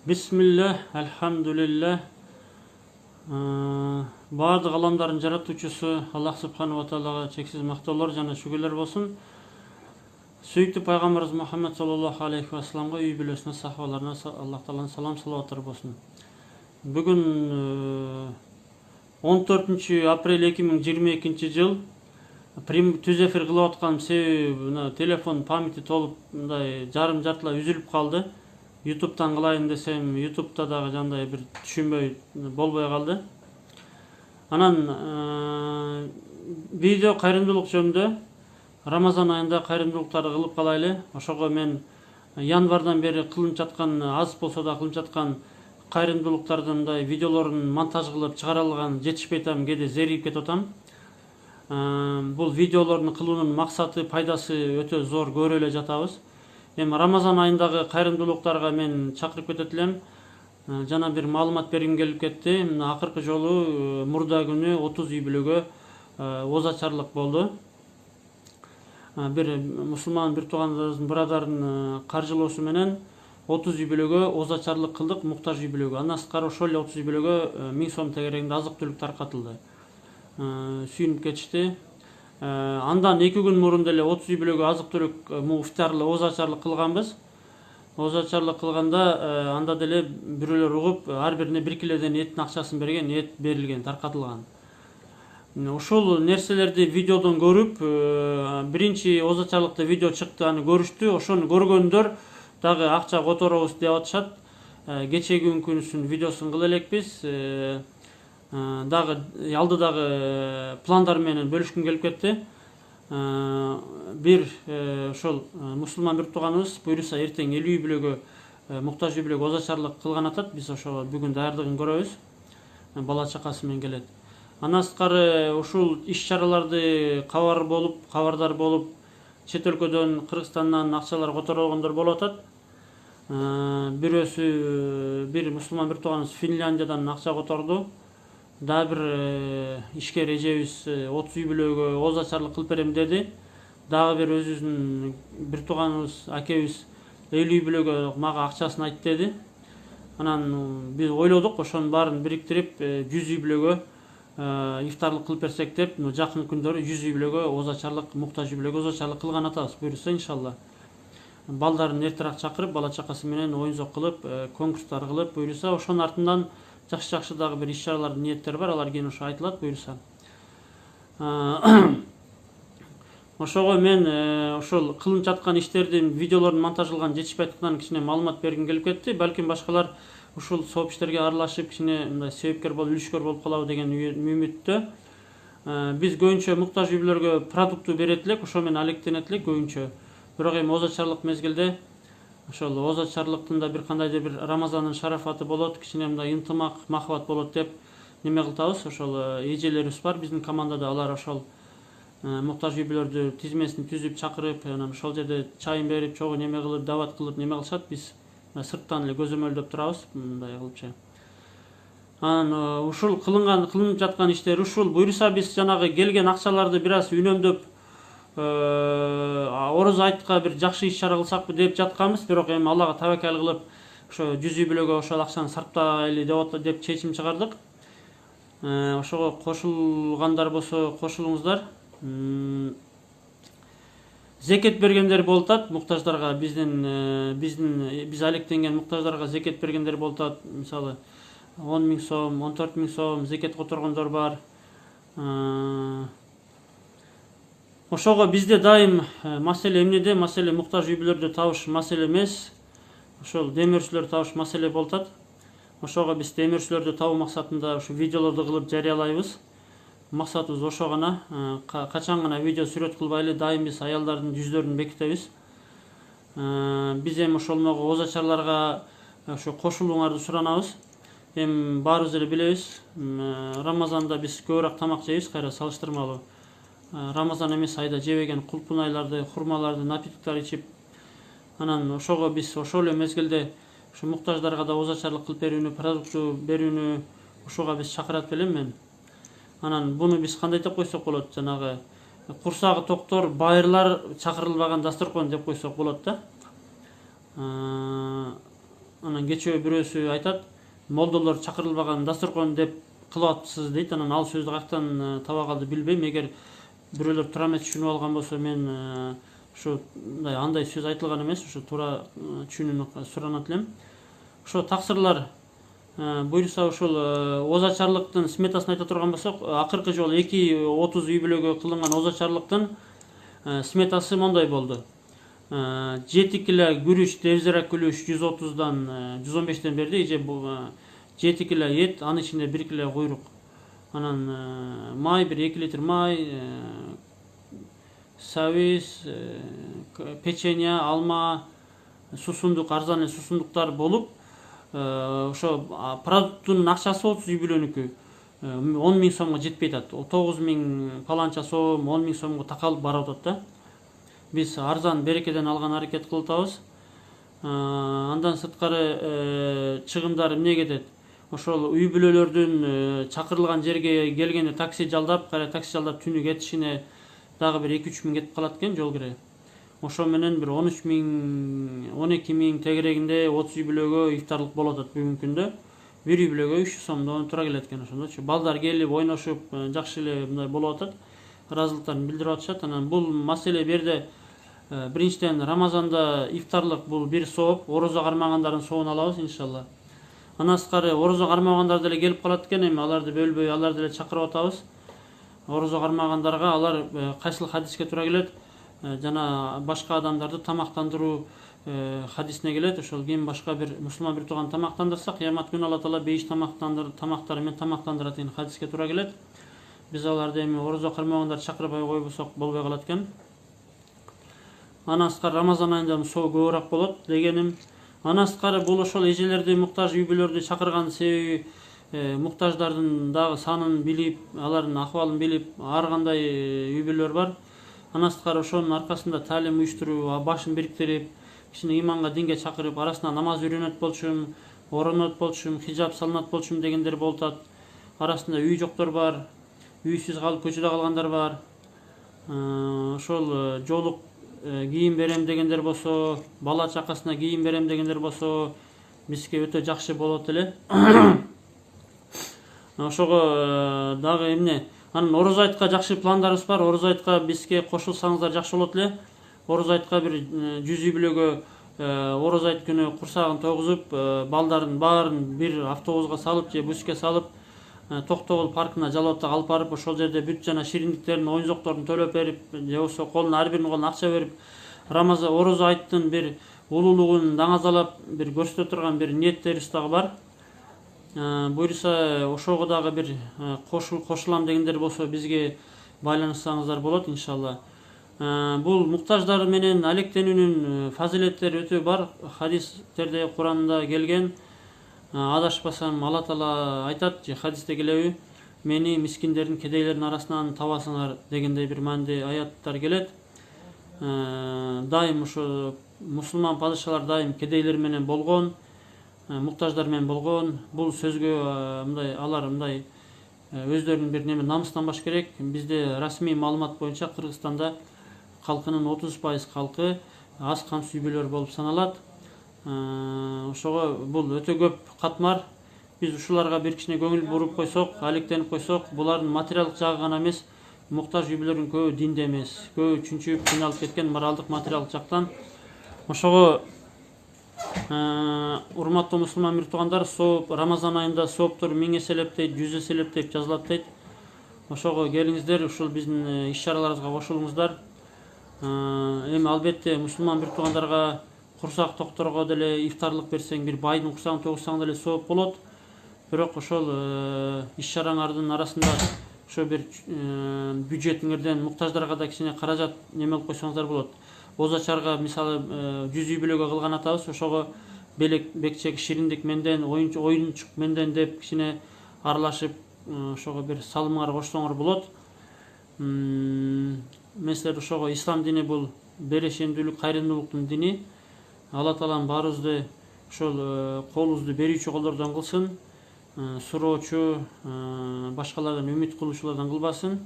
Bismillah, elhamdülillah. Бардык аламдардын жаратуучусу Аллах субханала таалага чексиз мактоолор жана шүгүрлөр болсун. Сүйүктүү пайгамбарыбыз Мухаммед саллаллаху алейхи ва салламга, үй бүлөсүнө, сахабаларына Аллах тааланын салам салаваттары болсун. Бүгүн 14 апрель 2022 жыл түз эфир кылып аткан себеби телефон памяти толуп мындай жартылай үзүлүп калды. YouTube'dan kılayın desem, YouTube'da da jандай bir düşünböy bolboy kaldı. Anan video kayırımdılık jönündө Ramazan ayında kayırımdılıktарды kılıp kalaylı. Oşogo men yanvardan beri kılınıp жаткан, az bolsa da kılınıp жаткан kayırımdılıktardын videolorун montaj kılıp çıkarılgan жетишпей атам, кээде зерийип кетип атам. Бул видеолорду кылуунун максаты, пайдасы өтө зор, көрө эле жатабыз. Ramazan ayındагы кайрымдуулуктарга мен чакырып кетет элем. Жана бир маалымат бергим келип кетти. Акыркы жолу мурда күнү 30 үй бүлөгө озачарлык болду. Бир мусулман бир тууганыбыздын бирадарын каржылоосу менен 30 үй бүлөгө озачарлык кылдык, муктаж үй бүлөгө. Андан сырткары ошол эле 30 үй бүлөгө 1000 сом тегерегинде азык түлүк таркатылды. Сүйүнүп кетишти. Андан 2 күн мурун деле 30 үй бүлөгө азык түлүк ифтарлы озачарлык кылганбыз. Озачарлык кылганда анда деле бирөөлөр угуп, ар бирине 1 килодон эттин акчасын берген, эт берилген, таркатылган. Ошол нерселерди видеодон көрүп, биринчи озачарлыкта видео чыкты, аны көрүштү. Ошону көргөндөр дагы акча которобуз деп атышат. Кечеги күнкүнүн видеосун кыла элекпиз. Дагы алдыдагы пландар менен бөлүшкүм келип кетти. Бир ошол мусулман бир тууганыбыз буйруса эртең 50 үй бүлөгө, муктаж үй бүлөгө озачарлык кылган атат. Биз ошого бүгүн даярдыгын көрөбүз. Бала чакасы менен келет. Андан сырткары ушул иш-чараларды кабардар болуп, чет өлкөдөн, Кыргызстандан акчалар которолгондор болуп атат. Бир мусулман бир тууганыбыз Финляндиядан акча которду. Да бир ишкер эжебиз 30 үй бүлөгө озачарлык кылып берем деди. Дагы бир өзүбүздүн бир тууганыбыз, акебиз 50 үй бүлөгө мага акчасын айт деди. Анан биз ойлодук, ошонун баарын бириктирип 100 үй бүлөгө ифтарлык кылып берсек деп, жакын күндөрү 100 үй бүлөгө озачарлык, муктаж үй бүлөгө озачарлык кылган атабыз, буюрса иншалла. Балдарын эртерээк чакырып, бала чакасы менен оюн-зок кылып, конкурстар кылып, буюрса ошонун артынан жакшы дагы бир иш-чаралардын ниеттери бар, алар кийин ошо айтылат, буюрса. Ошого мен ошол кылынып жаткан иштердин видеолорунун монтажылган жетишпей аткандан кичине маалымат бергим келип кетти. Балким башкалар ушул сообщерге аралашып, кичине мындай себепкер болуп, үлүшкөр болуп калабы деген үмүттө. Биз көбүнчө муктаж үй бүлөлөргө продукту берет элек, ошо менен алектенет элек көбүнчө. Бирок эми озачарлык мезгилде ошол озачарлыктын да бир кандайдыр бир Рамазандын шарафаты болот, кичине мындай ынтымак, махабат болот деп неме кылтабыз. Ошол эжелерибиз бар биздин командада, алар ошол муктаж үй бүлөлөрдү тизмесин түзүп чакырып, анан ошол жерде чайын берип, чогуу неме кылып, дават кылып неме кылышат. Биз сырттан эле көзөмөлдөп турабыз, мындай кылыпчы. Анан ушул кылынып жаткан иштер ушул. Буйруса биз жанагы келген акчаларды бир аз үнөмдөп, Ороз айтка бир жакшы иш-чара кылсакпы деп жатканбыз, бирок эми Аллага табакал кылып, ошо 100 үй бүлөгө ошол акчаны сарптайлы деп чечим чыгардык. Ошого кошулгандар болсо кошулуңуздар. Зекет бергендер болуп атат муктаждарга, биз алектенген муктаждарга зекет бергендер болуп атат. Мисалы 10 000 сом, 14 000 сом зекет которгондор бар. Ошого бизде дайым маселе эмнеде? Маселе муктаж үй бүлөлөрдү табыш маселе эмес. Ошол демөөрчүлөрдү табыш маселе болуп атат. Ошого биз демөөрчүлөрдү табуу максатында ушу видеолорду кылып жарыялайбыз. Максатыбыз ошо гана. Качан гана видео сүрөт кылбайлы, дайым биз аялдардын жүздөрүн бекитебиз. Биз эми ошолмого озачарларга ошо кошулууңарды суранабыз. Эми баарыбыз эле билебиз, Рамазанда биз көбүрөөк тамак жейбиз, кайра салыштырмалуу. Рамазан эмес айда жебеген кулпунайларды, хурмаларды, напитоктор ичип, анан ошого биз ошол эле мезгилде ушу муктаждарга да озачарлык кылып берүүнү, продукту берүүнү ошого биз чакырат белем мен. Анан буну биз кандай деп койсок болот? Жанагы курсагы токтор, байырлар чакырылбаган дасторкон деп койсок болот да. Анан кечээ бирөөсү айтат, молдолор чакырылбаган дасторкон деп кылып атыпсыз дейт. Анан ал сөздү каяктан таба калды билбейм. Эгер бирөөлөр туура эмес түшүнүп алган болсо, мен ошо андай сөз айтылган эмес, ошо туура түшүнүүнү суранат элем. Ошо таксырлар буюрса ошол озачарлыктын сметасын айта турган болсок, акыркы жолу 230 үй бүлөгө кылынган озачарлыктын сметасы мондай болду. 7 кило күрүч, тезирээк күрүч 130дан 115тен берди. Же 7 кило эт, анын ичинде 1 кило куйрук. Анан май, 1-2 литр май, сабиз, печенье, алма, сусундук, арзан сусундуктар болуп, ошо продукттун акчасы 30 үй бүлөнүкү 10 000 сомго жетпей атат. 9 000 паланча сом, 10 000 сомго такалып барып атат да. Биз арзан берекеден алган аракет кылып атабыз. Андан сырткары чыгымдар эмне кетет? Ошол үй бүлөлөрдүн чакырылган жерге келгенде такси жалдап, түнү кетишине дагы бир 2-3 000 кетип калат экен жол кире. Ошо менен бир 13 000, 12 000 тегерегинде 30 үй бүлөгө ифтарлык болуп атат бүгүнкү күндө. Бир үй бүлөгө 300 сомдон туура келет экен ошондочу. Балдар келип, ойношуп, жакшы эле мындай болуп атат. Ыраазылыктарын билдирип атышат. Анан бул маселе берде биринчиден Рамазанда ифтарлык бул бир сооп, орозо кармагандардын сообун алабыз иншалла. Андан сырткары орозо кармагандар деле келип калат экен, эми аларды бөлбөй, аларды деле чакырып атабыз. Орозо кармагандарга алар кайсыл хадиске туура келет? Жана башка адамдарды тамактандыруу хадисине келет. Ошол ким башка бир мусулман бир тууган тамактандырса, кыямат күнү Алла Таала 5 тамактары менен тамактандырат деген хадиске туура келет. Биз аларды эми орозо кармагандарды чакырбай койбосок болбой калат экен. Андан сырткары Рамазан айында соо көбүрөөк болот дегеним. Андан сырткары бул ошол эжелерди, муктаж үй бүлөлөрдү чакырган себеби муктаждардын дагы санын билип, алардын акыбалын билип, ар кандай үй бүлөлөр бар. Андан сырткары ошонун аркасында таалим уюштуруп, башын бириктирип, кишини иманга, динге чакырып, арасына намаз үйрөнөт болчумун, оронот болчумун, хижаб салынат болчумун дегендер болуп атат. Арасында үй жоктор бар, үйсүз калып көчөдө калгандар бар. Ошол жолук кийим берем дегендер болсо, бала чакасына кийим берем дегендер болсо, бизге өтө жакшы болот эле. Ошого дагы эмне? Анан орозо айтка жакшы пландарыбыз бар. Орозо айтка бизге кошулсаңыздар жакшы болот эле. Орозо айтка бир 100 үй бүлөгө орозо айт күнү курсагын тогузуп, балдарын баарын бир автобуска салып же буске салып, Токтогул паркына Жалал-Абадка алып барып, ошол жерде бүт жана шириндиктерин, оюнзокторун төлөп берип, же болбосо колуна ар биринин колуна акча берип, Рамазан орозо айттын бир улуулугун даңазалап, бир көрсөтө турган бир ниеттерибиз дагы бар. Буюрса ошого дагы бир кошулам дегендер болсо бизге байланышсаңыздар болот иншалла. Бул муктаждар менен алектенүүнүн фазилеттери өтө бар. Хадистерде, Куранда келген. Адашпасам Алла Таала айтат, же хадисте келеби, мени мискиндердин, кедейлердин арасынан табасыңар дегендей бир маанидеги аяттар келет. Дайым ошо мусулман падышалар дайым кедейлер менен болгон, муктаждар менен болгон. Бул сөзгө мындай алар мындай өздөрүнүн бир неме намыстанбаш керек. Бизде расмий маалымат боюнча Кыргызстанда калкынын 30% калкы аз камсыз үй бүлөлөр болуп саналат. Ошого бул өтө көп катмар. Биз ушуларга бир кичине көңүл буруп койсок, алектенип койсок, булардын материалдык жагы гана эмес, муктаж үй бүлөлөрдүн көбү динде эмес, көбү чүнчүп кыйналып кеткен моралдык, материалдык жактан. Ошого урматтуу мусулман бир туугандар, сооп Рамазан айында сооптор 1000 эселеп дейт, 100 эселеп дейт жазылат дейт. Ошого келиңиздер, ушул биздин иш-чараларыбызга кошулуңуздар. Эми албетте мусулман бир туугандарга курсак токторго деле ифтарлык берсең, бир байдын курсагын тогузсаң деле сооп болот. Бирок ошол иш-чараңардын арасында ошо бир бюджетиңерден муктаждарга да кичине каражат неме кылып койсоңуздар болот. Озачарга мисалы 100 үй бүлөгө кылган атабыз, ошого белек, бекчек, шириндик менден, оюнчук менден деп кичине аралашып, ошого бир салымыңар кошсоңор болот. Мен силерди ошого ислам дини бул берешендүүлүк, кайрымдуулуктун дини. Алла Таалам баарыбызды ошол колубузду берүүчү колдордон кылсын, суроочу, башкалардан үмүт кылуучулардан кылбасын.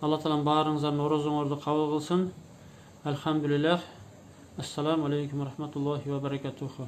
Алла Таалам баарыңыздардын орозоңорду кабыл кылсын. Элхамдулиллах. Ассаламу алейкум ва рахматуллахи ва баракатуху.